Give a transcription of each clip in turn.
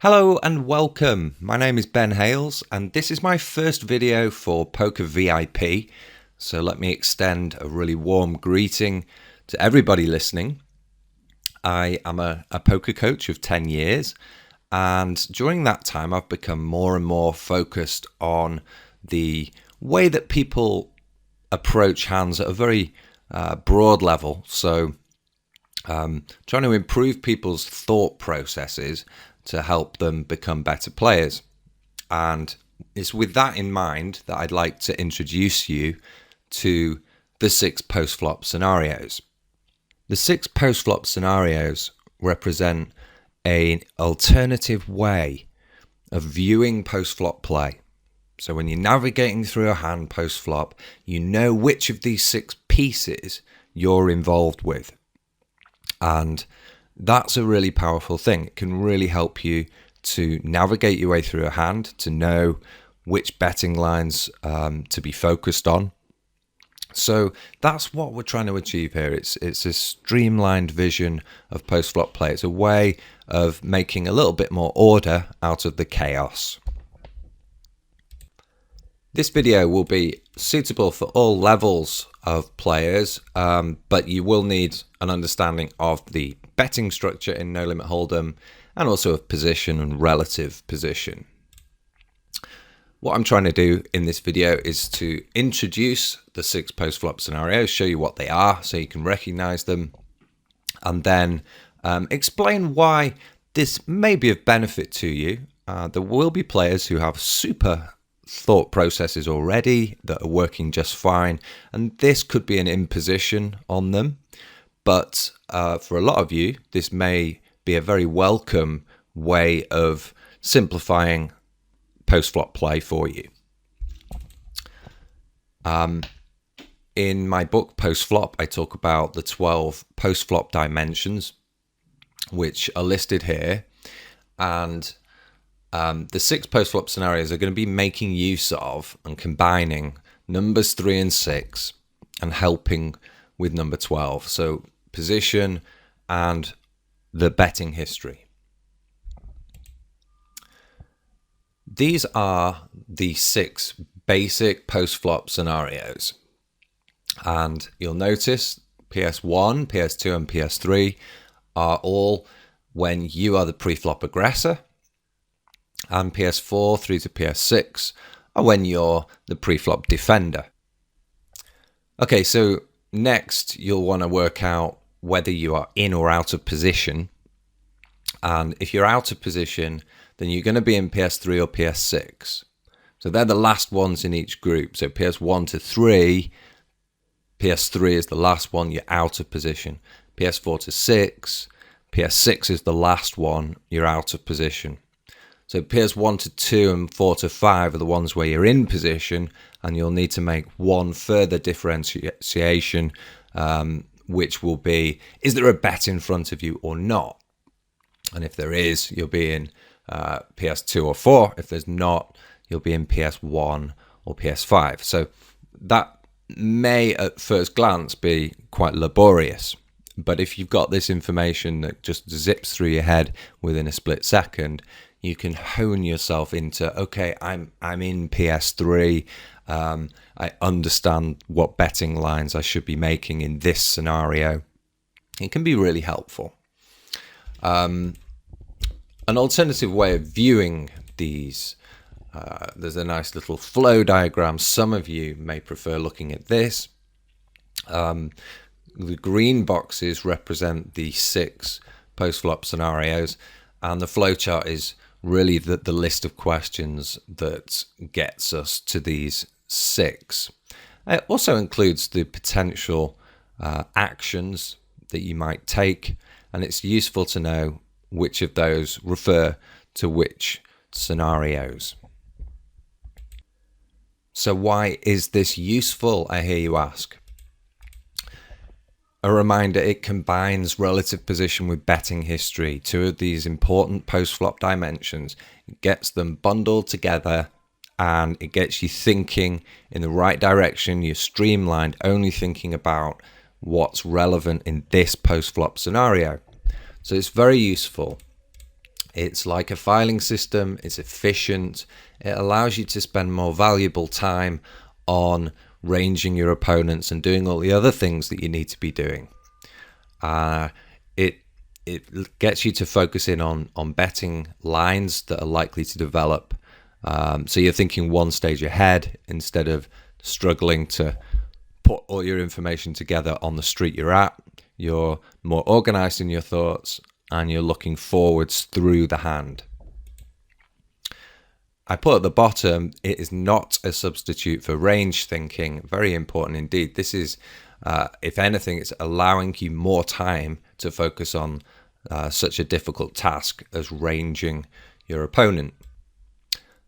Hello and welcome. My name is Ben Hales and this is my first video for PokerVIP. So let me extend a really warm greeting to everybody listening. I am a poker coach of 10 years and during that time I've become more and more focused on the way that people approach hands at a very broad level. So trying to improve people's thought processes to help them become better players. And it's with that in mind that I'd like to introduce you to the 6 postflop scenarios. The 6 postflop scenarios represent an alternative way of viewing postflop play. So when you're navigating through a hand postflop, you know which of these 6 pieces you're involved with. And that's a really powerful thing. It can really help you to navigate your way through a hand, to know which betting lines to be focused on. So that's what we're trying to achieve here. It's a streamlined vision of post-flop play. It's a way of making a little bit more order out of the chaos. This video will be suitable for all levels of players, but you will need an understanding of the betting structure in No Limit Hold'em and also of position and relative position. What I'm trying to do in this video is to introduce the 6 post-flop scenarios, show you what they are so you can recognize them, and then explain why this may be of benefit to you. There will be players who have super thought processes already that are working just fine, and this could be an imposition on them. But for a lot of you, this may be a very welcome way of simplifying post-flop play for you. In my book, Postflop, I talk about the 12 post-flop dimensions, which are listed here. And the 6 post-flop scenarios are going to be making use of and combining numbers 3 and 6 and helping with number 12. So position and the betting history. These are the 6 basic post-flop scenarios. And you'll notice PS1, PS2 and PS3 are all when you are the pre-flop aggressor. And PS4 through to PS6 are when you're the pre-flop defender. Okay, so next you'll want to work out whether you are in or out of position. And if you're out of position, then you're going to be in PS3 or PS6. So they're the last ones in each group. So PS1 to 3, PS3 is the last one, you're out of position. PS4 to 6, PS6 is the last one, you're out of position. So PS1 to 2 and 4 to 5 are the ones where you're in position, and you'll need to make one further differentiation, which will be, is there a bet in front of you or not? And if there is, you'll be in PS2 or 4. If there's not, you'll be in PS1 or PS5. So that may at first glance be quite laborious. But if you've got this information that just zips through your head within a split second, you can hone yourself into, okay, I'm in PS3. I understand what betting lines I should be making in this scenario. It can be really helpful. An alternative way of viewing these, there's a nice little flow diagram. Some of you may prefer looking at this. The green boxes represent the 6 post-flop scenarios, and the flowchart is really the list of questions that gets us to these 6. It also includes the potential actions that you might take, and it's useful to know which of those refer to which scenarios. So why is this useful, I hear you ask? A reminder, it combines relative position with betting history, 2 of these important post-flop dimensions. It gets them bundled together and it gets you thinking in the right direction. You're streamlined, only thinking about what's relevant in this post-flop scenario. So it's very useful. It's like a filing system. It's efficient. It allows you to spend more valuable time on ranging your opponents and doing all the other things that you need to be doing. It gets you to focus in on betting lines that are likely to develop. So you're thinking one stage ahead instead of struggling to put all your information together on the street you're at. You're more organized in your thoughts and you're looking forwards through the hand. I put at the bottom, it is not a substitute for range thinking. Very important indeed. This is, if anything, it's allowing you more time to focus on such a difficult task as ranging your opponent.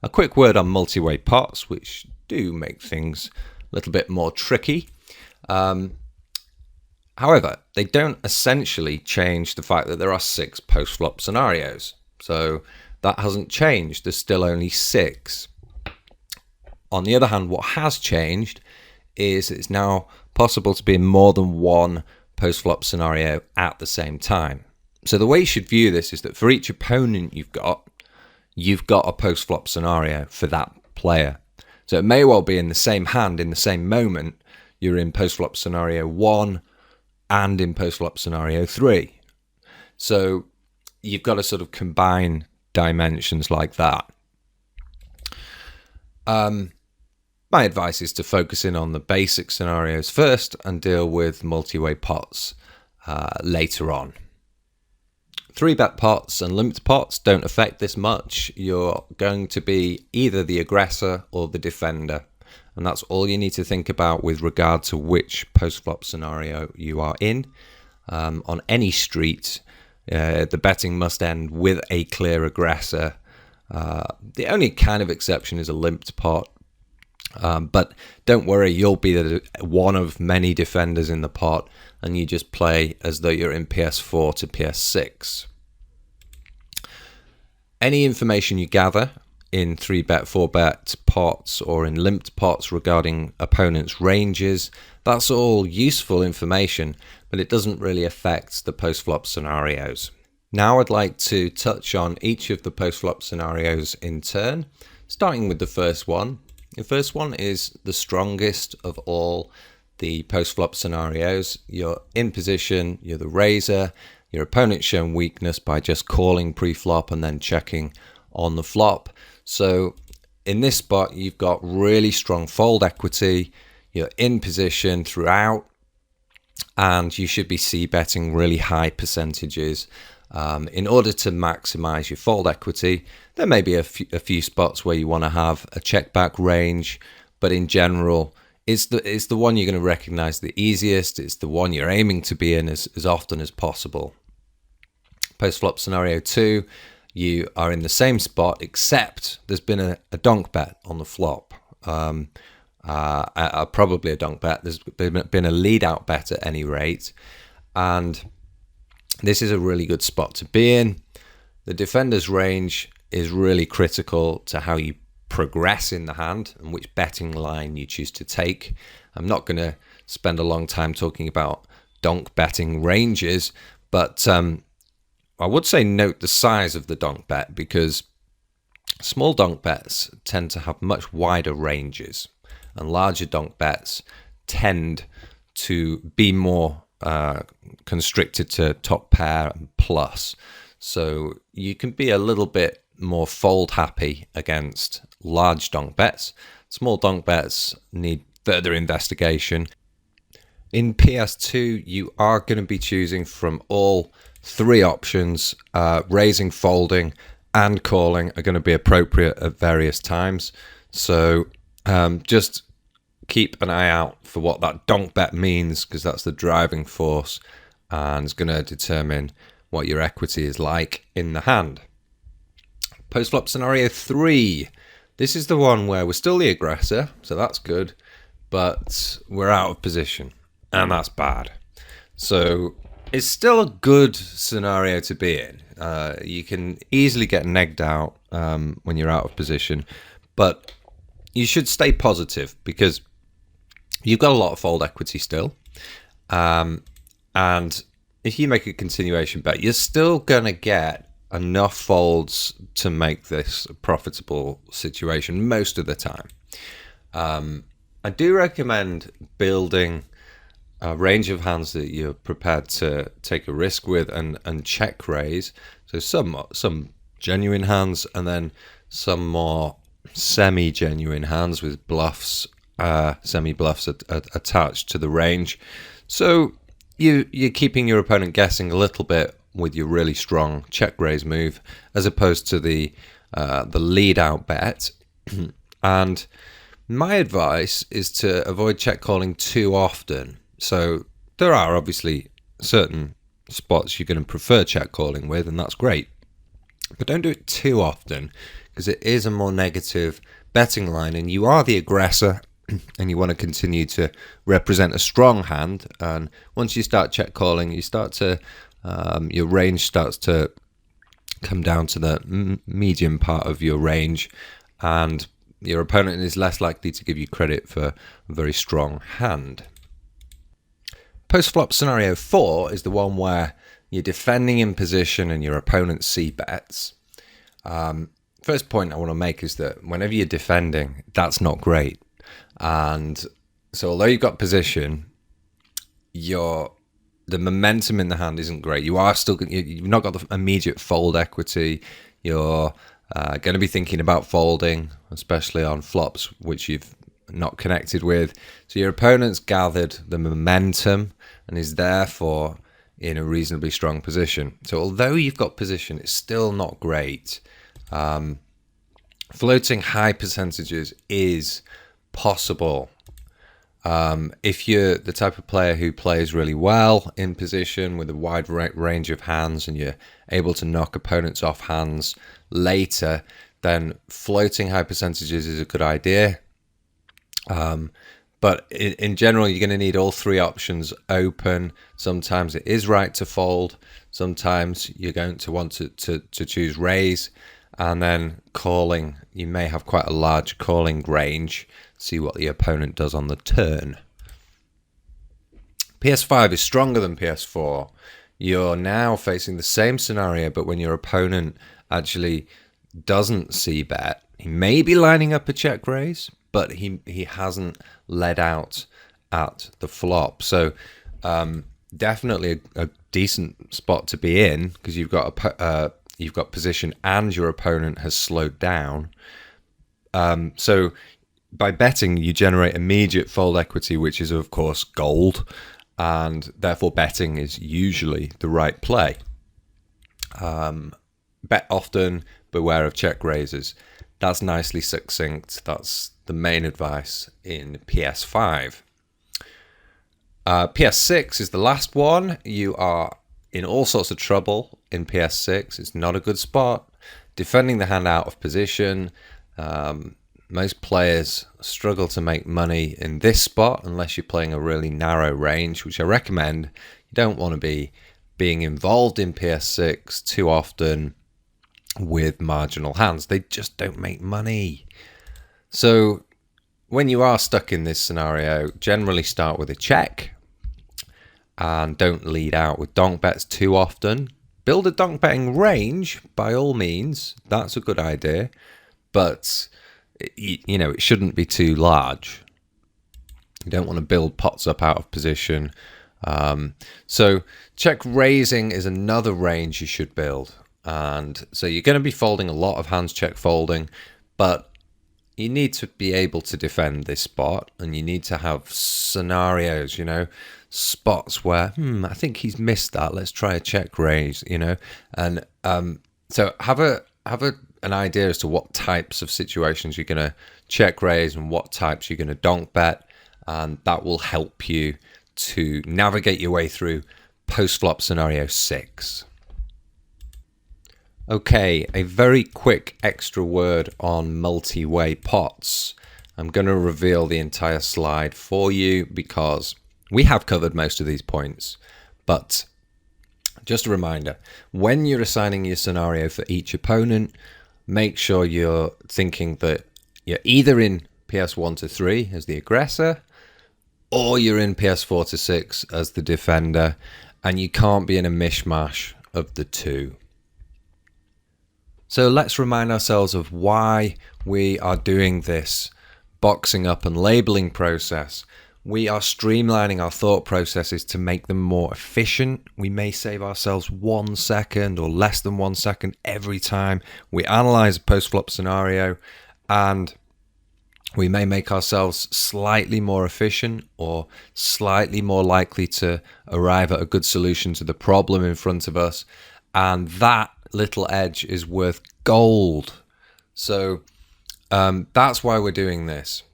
A quick word on multi-way pots, which do make things a little bit more tricky. However, they don't essentially change the fact that there are 6 post-flop scenarios. So that hasn't changed. There's still only 6. On the other hand, what has changed is it's now possible to be in more than one post-flop scenario at the same time. So the way you should view this is that for each opponent you've got a post-flop scenario for that player. So it may well be in the same hand, in the same moment, you're in post-flop scenario 1 and in post-flop scenario 3. So you've got to sort of combine dimensions like that. My advice is to focus in on the basic scenarios first and deal with multi-way pots later on. 3-bet pots and limped pots don't affect this much. You're going to be either the aggressor or the defender, and that's all you need to think about with regard to which post-flop scenario you are in. On any street, the betting must end with a clear aggressor. The only kind of exception is a limped pot, but don't worry, you'll be one of many defenders in the pot, and you just play as though you're in PS4 to PS6. Any information you gather in 3-bet, 4-bet pots or in limped pots regarding opponents' ranges, that's all useful information, but it doesn't really affect the post-flop scenarios. Now I'd like to touch on each of the post-flop scenarios in turn, starting with the first one. The first one is the strongest of all the post-flop scenarios. You're in position, you're the raiser, your opponent's shown weakness by just calling pre-flop and then checking on the flop. So in this spot, you've got really strong fold equity, you're in position throughout, and you should be c-betting really high percentages. In order to maximize your fold equity, there may be a few spots where you want to have a check back range, but in general, it's the one you're going to recognize the easiest. It's the one you're aiming to be in as often as possible. Post-flop scenario 2, you are in the same spot, except there's been a donk bet on the flop. Probably a donk bet. There's been a lead-out bet at any rate, and this is a really good spot to be in. The defender's range is really critical to how you progress in the hand and which betting line you choose to take. I'm not going to spend a long time talking about donk betting ranges, but I would say note the size of the donk bet, because small donk bets tend to have much wider ranges and larger donk bets tend to be more constricted to top pair and plus. So you can be a little bit more fold happy against large donk bets. Small donk bets need further investigation. In PS2, you are going to be choosing from all 3 options. Raising, folding, and calling are going to be appropriate at various times. So just keep an eye out for what that donk bet means, because that's the driving force and it's going to determine what your equity is like in the hand. Post-flop scenario 3. This is the one where we're still the aggressor, so that's good, but we're out of position, and that's bad. So it's still a good scenario to be in. You can easily get negged out when you're out of position, but you should stay positive because you've got a lot of fold equity still. And if you make a continuation bet, you're still going to get enough folds to make this a profitable situation most of the time. I do recommend building a range of hands that you're prepared to take a risk with and check raise. So some genuine hands, and then some more semi-genuine hands with bluffs, semi-bluffs attached to the range. So you're keeping your opponent guessing a little bit with your really strong check raise move, as opposed to the lead out bet. And my advice is to avoid check calling too often. So there are obviously certain spots you're going to prefer check calling with, and that's great. But don't do it too often, because it is a more negative betting line, and you are the aggressor, and you want to continue to represent a strong hand. And once you start check calling, you start to your range starts to come down to the medium part of your range, and your opponent is less likely to give you credit for a very strong hand. Postflop scenario 4 is the one where you're defending in position and your opponent c-bets. First point I want to make is that whenever you're defending, that's not great. And so although you've got position, the momentum in the hand isn't great. You've not got the immediate fold equity. You're going to be thinking about folding, especially on flops which you've not connected with. So your opponent's gathered the momentum and is therefore in a reasonably strong position. So although you've got position, it's still not great. Floating high percentages is possible. If you're the type of player who plays really well in position with a wide range of hands and you're able to knock opponents off hands later, then floating high percentages is a good idea. But in general, you're going to need all three options open. Sometimes it is right to fold. Sometimes you're going to want to choose raise. And then calling, you may have quite a large calling range. See what the opponent does on the turn. PS5 is stronger than PS4. You're now facing the same scenario, but when your opponent actually doesn't c-bet, he may be lining up a check raise, but he hasn't led out at the flop. So definitely a decent spot to be in, because you've got position and your opponent has slowed down. So by betting, you generate immediate fold equity, which is of course gold, and therefore betting is usually the right play. Bet often, beware of check raises. That's nicely succinct. That's the main advice in PS5. PS6 is the last one. You are in all sorts of trouble in PS6. It's not a good spot. Defending the hand out of position. Most players struggle to make money in this spot unless you're playing a really narrow range, which I recommend. You don't want to be being involved in PS6 too often with marginal hands. They just don't make money. So when you are stuck in this scenario, generally start with a check and don't lead out with donk bets too often. Build a donk betting range by all means. That's a good idea. But it shouldn't be too large. You don't want to build pots up out of position. So check raising is another range you should build. And so you're going to be folding a lot of hands check folding, but you need to be able to defend this spot, and you need to have scenarios, spots where, I think he's missed that. Let's try a check raise, and so have an idea as to what types of situations you're going to check raise and what types you're going to donk bet, and that will help you to navigate your way through post-flop scenario 6. Okay, a very quick extra word on multi-way pots. I'm going to reveal the entire slide for you because we have covered most of these points, but just a reminder, when you're assigning your scenario for each opponent, make sure you're thinking that you're either in PS1 to 3 as the aggressor, or you're in PS4 to 6 as the defender, and you can't be in a mishmash of the two. So let's remind ourselves of why we are doing this boxing up and labeling process. We are streamlining our thought processes to make them more efficient. We may save ourselves 1 second or less than 1 second every time we analyze a post-flop scenario, and we may make ourselves slightly more efficient or slightly more likely to arrive at a good solution to the problem in front of us. And that little edge is worth gold. So that's why we're doing this.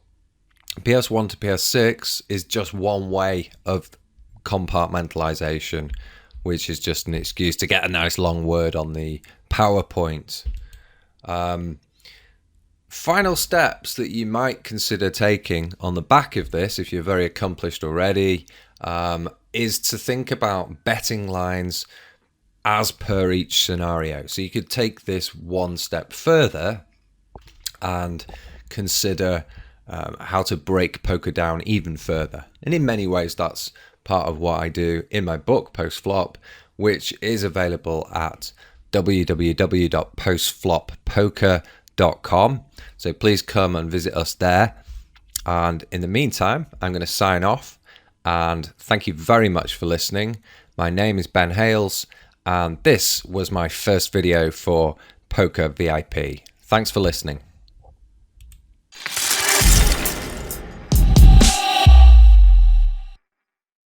PS1 to PS6 is just one way of compartmentalization, which is just an excuse to get a nice long word on the PowerPoint. Final steps that you might consider taking on the back of this, if you're very accomplished already, is to think about betting lines as per each scenario. So you could take this one step further and consider how to break poker down even further. And in many ways, that's part of what I do in my book, Postflop, which is available at www.postfloppoker.com. So please come and visit us there. And in the meantime, I'm going to sign off. And thank you very much for listening. My name is Ben Hales, and this was my first video for PokerVIP. Thanks for listening.